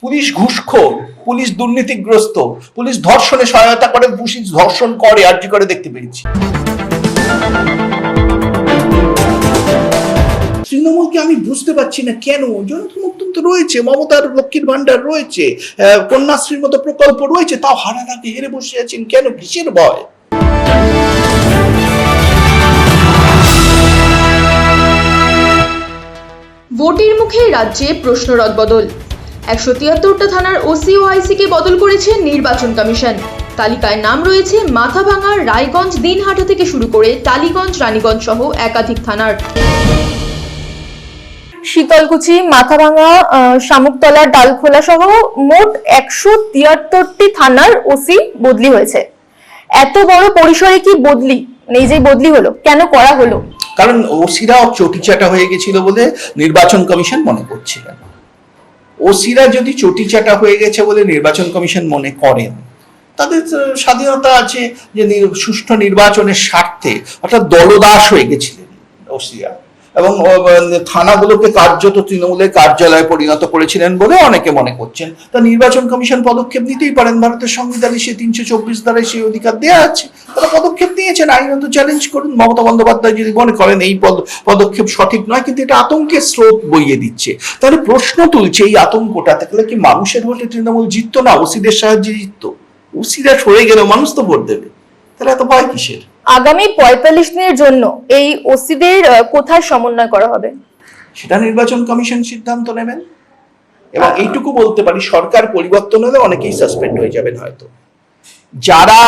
Police ঘুষখোর, police দুর্নীতিগ্রস্ত, police ধর্ষণে সহায়তা করে, পুলিশ ধর্ষণ করে আরজি করে দেখতে পেয়েছি। তৃণমূলকে আমি বুঝতে পারছি না কেন। জনসমর্থন তো রয়েছে, মমতার লক্ষ্মীর ভান্ডার রয়েছে, কন্যাশ্রীর মতো প্রকল্প রয়েছে, তাও হারানাকে হেরে বসে আছেন কেন? কিসের ভয়? ভোটের মুখে রাজ্যে প্রশ্ন রদবদল। 173টা থানার ওসি ও আইসিকে বদল করেছে নির্বাচন কমিশন। তালিকায় নাম রয়েছে মাথাভাঙা, রায়গঞ্জ, দিনহাটা থেকে শুরু করে টালিগঞ্জ, রানীগঞ্জ সহ একাধিক থানার। শীতলকুচি, মাথাভাঙা, শামুকতলা, ডালখোলা সহ মোট 173টি থানার ওসি বদলি হয়েছে। এত বড় পরিসরে কি বদলি, এই যে বদলি হলো, কেন করা হলো? কারণ ওসিরাও চটিচাটা হয়ে গেছিল বলে নির্বাচন কমিশন মনে করছিলেন। ওসিরা যদি চটিচাটা হয়ে গেছে বলে নির্বাচন কমিশন মনে করেন, তাদের স্বাধীনতা আছে যে সুষ্ঠু নির্বাচনের স্বার্থে, অর্থাৎ দলদাস হয়ে গেছিলেন ওসিরা, এবং থানাগুলোকে কার্যত তৃণমূলের কার্যালয়ে পরিণত করেছিলেন বলে অনেকে মনে করছেন। তা নির্বাচন কমিশন পদক্ষেপ নিতেই পারেন, ভারতের সংবিধানে সে 324 ধারায় সেই অধিকার দেওয়া আছে, তারা পদক্ষেপ নিয়েছেন, আইনত চ্যালেঞ্জ করুন। মমতা বন্দ্যোপাধ্যায় যদি মনে করেন এই পদক্ষেপ সঠিক নয়, কিন্তু এটা আতঙ্কের স্রোত বইয়ে দিচ্ছে, তাহলে প্রশ্ন তুলছে এই আতঙ্কটা থাকলে কি মানুষের ভোটে তৃণমূল জিততো না, ওসিদের সাহায্যে জিততো? ওসিরা সরে গেলেও মানুষ তো ভোট দেবে, তাহলে এত ভয় কিসের? আগামী 45 দিনের জন্য এই ওসিদের কোথায় সমন্বয় করা হবে সেটা নির্বাচন কমিশন সিদ্ধান্ত নেবেন। এবং এইটুকু বলতে পারি, সরকার পরিবর্তন হলে অনেকেই সাসপেন্ড হয়ে যাবেন হয়তো। যারা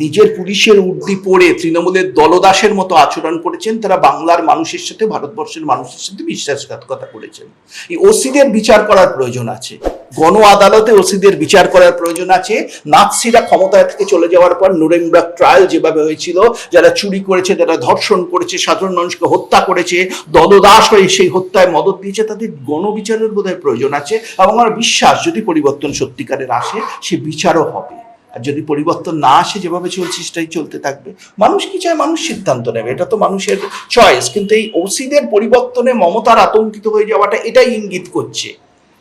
নিজের পুলিশের উর্দি পড়ে তৃণমূলের দলদাসের মতো আচরণ করেছেন, তারা বাংলার মানুষের সাথে, ভারতবর্ষের মানুষের সাথে বিশ্বাসঘাতকতা করেছেন। এই ওসিদের বিচার করার প্রয়োজন আছে, গণ আদালতে ওসিদের বিচার করার প্রয়োজন আছে। নাৎসিরা ক্ষমতা থেকে চলে যাওয়ার পর নুরেমবার্গ ট্রায়াল যেভাবে হয়েছিল, যারা চুরি করেছে, যারা ধর্ষণ করেছে, সাধারণ মানুষকে হত্যা করেছে, দলদাস হয়ে সেই হত্যায় মদত দিয়েছে, তাদের গণবিচারের বোধহয় প্রয়োজন আছে। এবং আমার বিশ্বাস, যদি পরিবর্তন সত্যিকারের আসে, সে বিচারও হবে। আর যদি পরিবর্তন না আসে, যেভাবে চলছে সেটাই চলতে থাকবে। মানুষ কি চায়, মানুষ সিদ্ধান্ত নেবে, এটা তো মানুষের চয়েস। কিন্তু এই ওসিদের পরিবর্তনে মমতার আতঙ্কিত হয়ে যাওয়াটা এটাই ইঙ্গিত করছে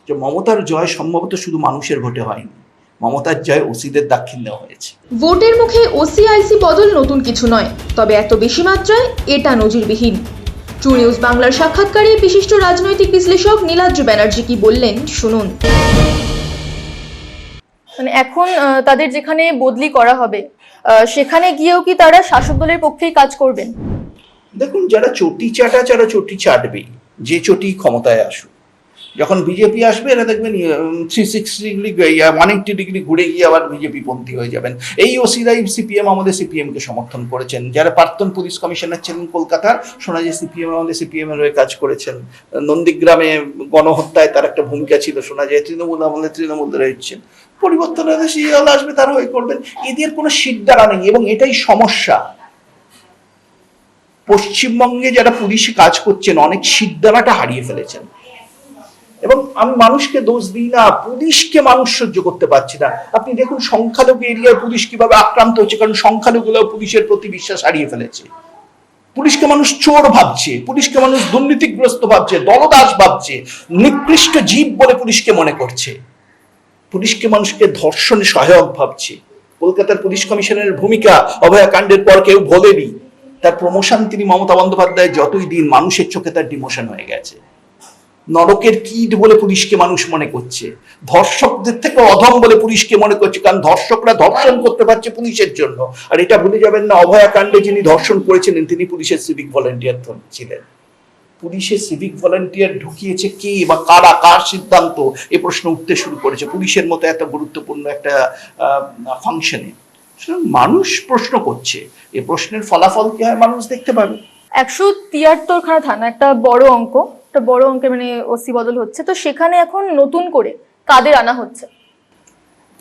যে মমতার জয় সম্ভবত শুধু মানুষের ভোটে হয়নি, মমতার জয় ওসিদের দাক্ষিণ্যে হয়েছে। ভোটের মুখে ওসি আইসি বদল নতুন কিছু নয়, তবে এত বেশি মাত্রায় এটা নজিরবিহীন। ট্রু নিউজ বাংলার সাক্ষাৎকারে বিশিষ্ট রাজনৈতিক বিশ্লেষক নীলাদ্র ব্যানার্জি কি বললেন, শুনুন। মানে এখন তাদের যেখানে বদলি করা হবে, সেখানে গিয়েও কি তারা শাসক দলের পক্ষেই কাজ করবেন? দেখুন, যারা চটি চাটা, যারা চটি চাটবেই, যে চটি ক্ষমতায় আসুক। যখন বিজেপি আসবে, এরা দেখবেন 360 ডিগ্রি 180 ডিগ্রি ঘুরে গিয়ে আবার বিজেপি পন্থী হয়ে যাবেন। এই ওসিরাই সিপিএম, আমাদের সিপিএম কে সমর্থন করেছেন। যারা প্রাক্তন পুলিশ কমিশনার ছিলেন কলকাতার, শোনা যায় সিপিএম আমাদের সিপিএম এর হয়ে কাজ করেছেন। নন্দীগ্রামে গণহত্যায় তার একটা ভূমিকা ছিল, শোনা যায় তৃণমূল আমাদের তৃণমূল রয়েছেন। পরিবর্তন আসবে, তারা হয়ে করবেন। এদের কোনো শিরদাঁড়া নেই, এবং এটাই সমস্যা। পশ্চিমবঙ্গে যারা পুলিশে কাজ করছেন, অনেক শিরদাঁড়াটা হারিয়ে ফেলেছেন। এবং আমি মানুষকে দোষ দিই না, পুলিশকে মানুষ সহ্য করতে পারছি না। আপনি দেখুন সংখ্যালঘু এরিয়ার পুলিশ কিভাবে আক্রান্ত হচ্ছে, কারণ সংখ্যালঘুরাও পুলিশের প্রতি বিশ্বাস হারিয়ে ফেলেছে। পুলিশকে মানুষ চোর ভাবছে, পুলিশকে মানুষ দুর্নীতিগ্রস্ত ভাবছে, দলদাস ভাবছে, নিকৃষ্ট জীব বলে পুলিশকে মনে করছে। পুলিশকে মানুষকে ধর্ষণে সহায়ক ভাবছে। কলকাতার পুলিশ কমিশনারের ভূমিকা অভয়াকাণ্ডের পর কেউ ভোলেনি। তার প্রমোশন তিনি মমতা বন্দ্যোপাধ্যায় যতই দিন, মানুষের চোখে তার ডিমোশন হয়ে গেছে। নরকের কীট বলে পুলিশকে মানুষ মনে করছে, ধর্ষকদের থেকে অধম বলে পুলিশকে মনে করছে, কারণ ধর্ষকরা ধর্ষণ করতে পারছে পুলিশের জন্য। আর এটা ভুলে যাবেন না, অভয়াকাণ্ডে যিনি ধর্ষণ করেছিলেন তিনি পুলিশের সিভিক ভলেন্টিয়ার ছিলেন। পুলিশের সিভিক ভলেন্টিয়ার ঢুকিয়েছে কে বা কারা, কার সিদ্ধান্ত, এ প্রশ্ন উঠতে শুরু করেছে পুলিশের মতো এত গুরুত্বপূর্ণ একটা ফাংশনে। মানুষ প্রশ্ন করছে, এ প্রশ্নের ফলাফল কি হয় মানুষ দেখতে পাবে। 173খানা থানা একটা বড় অঙ্ক, একটা বড় অঙ্কে মানে ওসি বদল হচ্ছে, তো সেখানে এখন নতুন করে কাদের আনা হচ্ছে?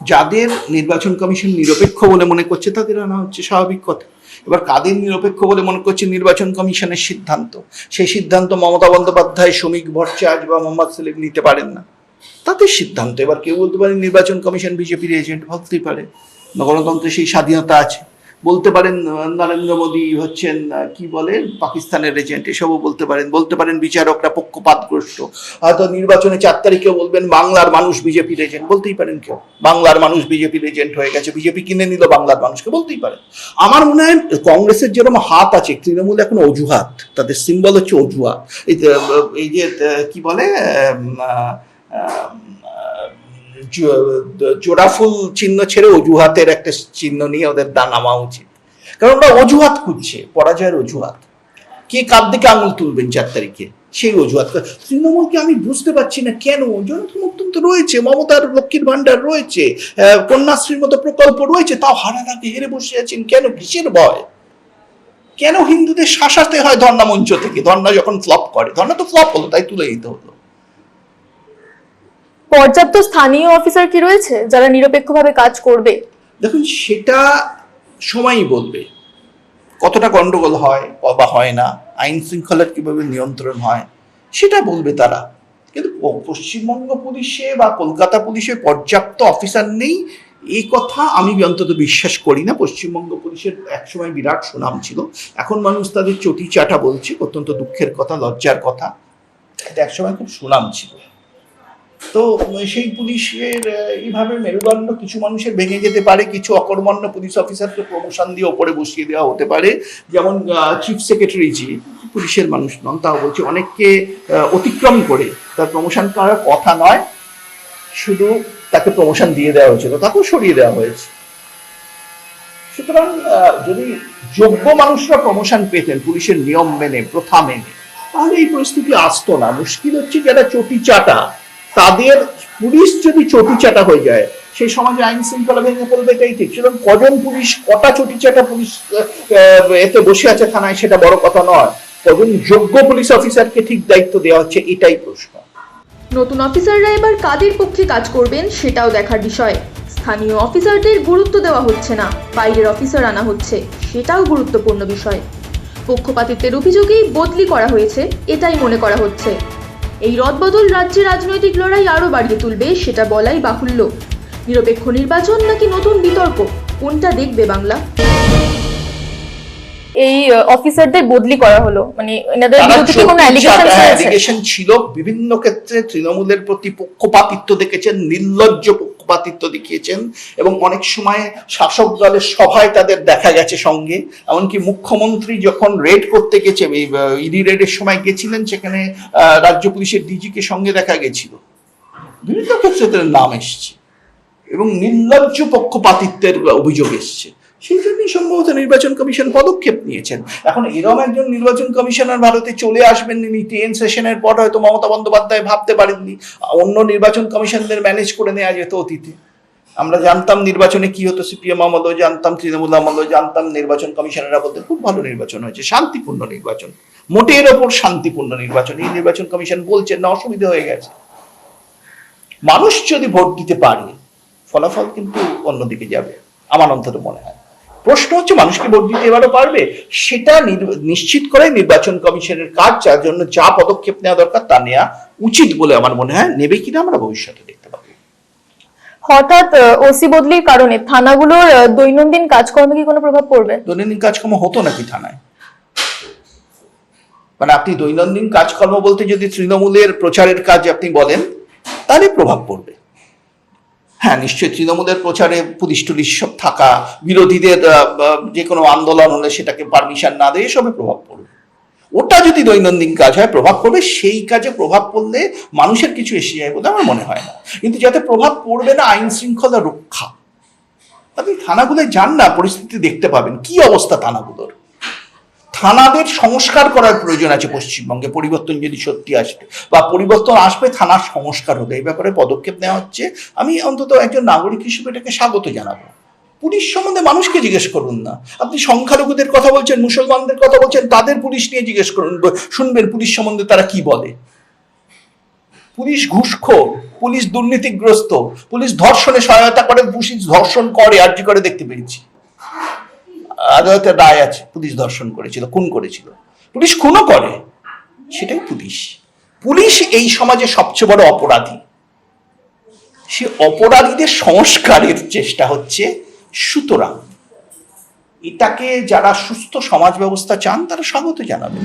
যাদের নির্বাচন কমিশন নিরপেক্ষ বলে মনে করছে তাদের আনা হচ্ছে, স্বাভাবিক কথা। এবার কাদের নিরপেক্ষ বলে মনে করছে নির্বাচন কমিশনের সিদ্ধান্ত, সেই সিদ্ধান্ত মমতা বন্দ্যোপাধ্যায়, শ্রমিক ভট্টাচার্য বা মোহাম্মদ সেলিম নিতে পারেন না, তাদের সিদ্ধান্ত। এবার কেউ বলতে পারে নির্বাচন কমিশন বিজেপির এজেন্ট, ভাবতেই পারে, গণতন্ত্রে সেই স্বাধীনতা আছে। বলতে পারেন নরেন্দ্র মোদী হচ্ছেন কি বলে পাকিস্তানের এজেন্ট, এসবও বলতে পারেন বিচারকরা পক্ষপাতগ্রস্ত, হয়তো নির্বাচনে 4 তারিখে বলবেন বাংলার মানুষ বিজেপির এজেন্ট, বলতেই পারেন কেউ বাংলার মানুষ বিজেপির এজেন্ট হয়ে গেছে, বিজেপি কিনে নিল বাংলার মানুষকে, বলতেই পারেন। আমার মনে হয় কংগ্রেসের যেরকম হাত আছে, তৃণমূল এখন অজুহাত, তাদের সিম্বল হচ্ছে অজুহাত। এই যে কি বলে জোড়াফুল চিহ্ন ছেড়ে অজুহাতের একটা চিহ্ন নিয়ে ওদের নামা উচিত, কারণ ওরা অজুহাত খুঁজছে, পরাজয়ের অজুহাত। কে কার দিকে আঙুল তুলবেন 4 তারিখে, সেই অজুহাত। তৃণমূলকে আমি বুঝতে পারছি না কেন, জনসমর্থন তো রয়েছে, মমতার লক্ষ্মীর ভান্ডার রয়েছে, কন্যাশ্রীর মতো প্রকল্প রয়েছে, তাও হারানাকে হেরে বসে আছেন কেন, কিসের ভয়? কেন হিন্দুদের শাসাতে হয় ধর্ণা মঞ্চ থেকে? ধর্ণা যখন ফ্লপ করে, ধর্ণা তো ফ্লপ হলো, তাই তুলে দিতে হলো। পর্যাপ্ত স্থানীয় অফিসার কি রয়েছে যারা নিরপেক্ষভাবে কাজ করবে? দেখুন, সেটা সময়ই বলবে কতটা গন্ডগোল হয় বা হয় না, আইন শৃঙ্খলার কিভাবে নিয়ন্ত্রণ হয় সেটা বলবে তারা। কিন্তু পশ্চিমবঙ্গ পুলিশে বা কলকাতা পুলিশে পর্যাপ্ত অফিসার নেই, এই কথা আমি অন্তত বিশ্বাস করি না। পশ্চিমবঙ্গ পুলিশের একসময় বিরাট সুনাম ছিল, এখন মানুষ তাদের চটি চাটা বলছে, অত্যন্ত দুঃখের কথা, লজ্জার কথা। এটা একসময় খুব সুনাম ছিল। তো সেই পুলিশের এইভাবে মেরুদণ্ড কিছু মানুষের ভেঙে যেতে পারে, কিছু অকর্মণ্য পুলিশ অফিসারকে প্রমোশন দিয়ে ওপরে বসিয়ে দেওয়া হতে পারে, যেমন চিফ সেক্রেটারি জি পুলিশের মানুষ নন, তাও বলছি অনেককে অতিক্রম করে তার প্রমোশন করার কথা নয়, শুধু তাকে প্রমোশন দিয়ে দেওয়া হয়েছিল, তাকেও সরিয়ে দেওয়া হয়েছে। সুতরাং যদি যোগ্য মানুষরা প্রমোশন পেতেন পুলিশের নিয়ম মেনে, প্রথা মেনে, তাহলে এই পরিস্থিতি আসতো না। মুশকিল হচ্ছে যারা চটি চাটা, তাদের পুলিশ যদি চটি চাটা হয়ে যায়, সেই সমাজে আইন শৃঙ্খলা ভেঙে পড়বে, এটাই ঠিক। সেরকম কজন পুলিশ, কটা চটি চাটা পুলিশ এতে বসে আছে থানায়, সেটা বড় কথা নয়, কজন যোগ্য পুলিশ অফিসারকে ঠিক দায়িত্ব দেওয়া হচ্ছে, এটাই প্রশ্ন। নতুন অফিসাররা এবার কাদের পক্ষে কাজ করবেন সেটাও দেখার বিষয়। স্থানীয় অফিসারদের গুরুত্ব দেওয়া হচ্ছে না, বাইরের অফিসার আনা হচ্ছে, সেটাও গুরুত্বপূর্ণ বিষয়। পক্ষপাতিত্বের অভিযোগেই বদলি করা হয়েছে, এটাই মনে করা হচ্ছে। এই রদবদল রাজ্যে রাজনৈতিক লড়াই আরও বাড়িয়ে তুলবে, সেটা বলাই বাহুল্য। নিরপেক্ষ নির্বাচন নাকি নতুন বিতর্ক, কোনটা দেখবে বাংলা? এই অফিসারদের বদলি করা হলো, মানে এনাদের বিরুদ্ধে কি কোনো অ্যালিগেশন ছিল? বিভিন্ন ক্ষেত্রে তৃণমূলের প্রতি পক্ষপাতিত্ব দেখেছেন, নির্লজ্জ পক্ষপাতিত্ব দেখিয়েছেন, এবং অনেক সময় শাসক দলের সভায় তাদের দেখা গেছে সঙ্গে। এমনকি মুখ্যমন্ত্রী যখন রেড করতে গেছে, ইডি রেডের সময় গেছিলেন, সেখানে রাজ্য পুলিশের ডিজিকে সঙ্গে দেখা গেছিল। বিভিন্ন ক্ষেত্রে তাদের নাম এসছে এবং নির্লজ্জ পক্ষপাতিত্বের অভিযোগ এসছে। সেই জন্যই সম্ভবত নির্বাচন কমিশন পদক্ষেপ নিয়েছেন। এখন এরকম একজন নির্বাচন কমিশনার ভারতে চলে আসবেন 10 সেশনের পর, হয়তো মমতা বন্দ্যোপাধ্যায় ভাবতে পারেননি। অন্য নির্বাচন কমিশনদের ম্যানেজ করে নেওয়া যেত অতীতে। আমরা জানতাম নির্বাচনে কি হতো, সিপিএম আমলেও জানতাম, তৃণমূল আমলেও জানতাম, নির্বাচন কমিশনাররা বলতেন খুব ভালো নির্বাচন হয়েছে, শান্তিপূর্ণ নির্বাচন, মোটের ওপর শান্তিপূর্ণ নির্বাচন। এই নির্বাচন কমিশন বলছেন না, অসুবিধা হয়ে গেছে। মানুষ যদি ভোট দিতে পারে, ফলাফল কিন্তু অন্যদিকে যাবে, আমার অন্তত মনে হয়। প্রশ্ন হচ্ছে মানুষকে ভোট দিতে এবারও পারবে, সেটা নিশ্চিত করে নির্বাচন কমিশনের কাজ, যার জন্য যা পদক্ষেপ নেওয়া দরকার তা নেওয়া উচিত বলে আমার মনে হয়। নেবে কিনা আমরা ভবিষ্যতে দেখতে পাবো। হঠাৎ ওসি বদলির কারণে থানাগুলোর দৈনন্দিন কাজকর্মে কি কোনো প্রভাব পড়বে? দৈনন্দিন কাজকর্ম হতো নাকি থানায়? মানে আপনি দৈনন্দিন কাজকর্ম বলতে যদি তৃণমূলের প্রচারের কাজ আপনি বলেন, তাহলে প্রভাব পড়বে। হ্যাঁ, নিশ্চয়ই তৃণমূলের প্রচারে পুলিশ টুলিশ সব থাকা, বিরোধীদের যে কোনো আন্দোলন হলে সেটাকে পারমিশন না দিয়ে এসবে প্রভাব পড়বে। ওটা যদি দৈনন্দিন কাজ হয় প্রভাব পড়বে, সেই কাজে প্রভাব পড়লে মানুষের কিছু এসে যায় বলে আমার মনে হয় না। কিন্তু যাতে প্রভাব পড়বে না আইন শৃঙ্খলা রক্ষা, আপনি থানাগুলোয় যান না, পরিস্থিতি দেখতে পাবেন কি অবস্থা থানাগুলোর। থানাদের সংস্কার করার প্রয়োজন আছে পশ্চিমবঙ্গে, পরিবর্তন যদি সত্যি আসবে বা পরিবর্তন আসবে, থানার সংস্কার হলে এই ব্যাপারে পদক্ষেপ নেওয়া হচ্ছে। আমি অন্তত একজন নাগরিক হিসেবে এটাকে স্বাগত জানাবো। পুলিশ সম্বন্ধে মানুষকে জিজ্ঞেস করুন না। আপনি সংখ্যালঘুদের কথা বলছেন, মুসলমানদের কথা বলছেন, তাদের পুলিশ নিয়ে জিজ্ঞেস করুন, শুনবেন পুলিশ সম্বন্ধে তারা কি বলে। পুলিশ ঘুষখোর, পুলিশ দুর্নীতিগ্রস্ত, পুলিশ ধর্ষণে সহায়তা করে, পুলিশ ধর্ষণ করে, আর্জি করে দেখতে পেয়েছি। আদালতের রায় আছে, পুলিশ ধর্ষণ করেছিল, খুন করেছিল, পুলিশ খুনও করে, সেটাই পুলিশ। পুলিশ এই সমাজে সবচেয়ে বড় অপরাধী। সে অপরাধীদের সংস্কারের চেষ্টা হচ্ছে। সুতরাং এটাকে যারা সুস্থ সমাজ ব্যবস্থা চান তারা স্বাগত জানাবেন।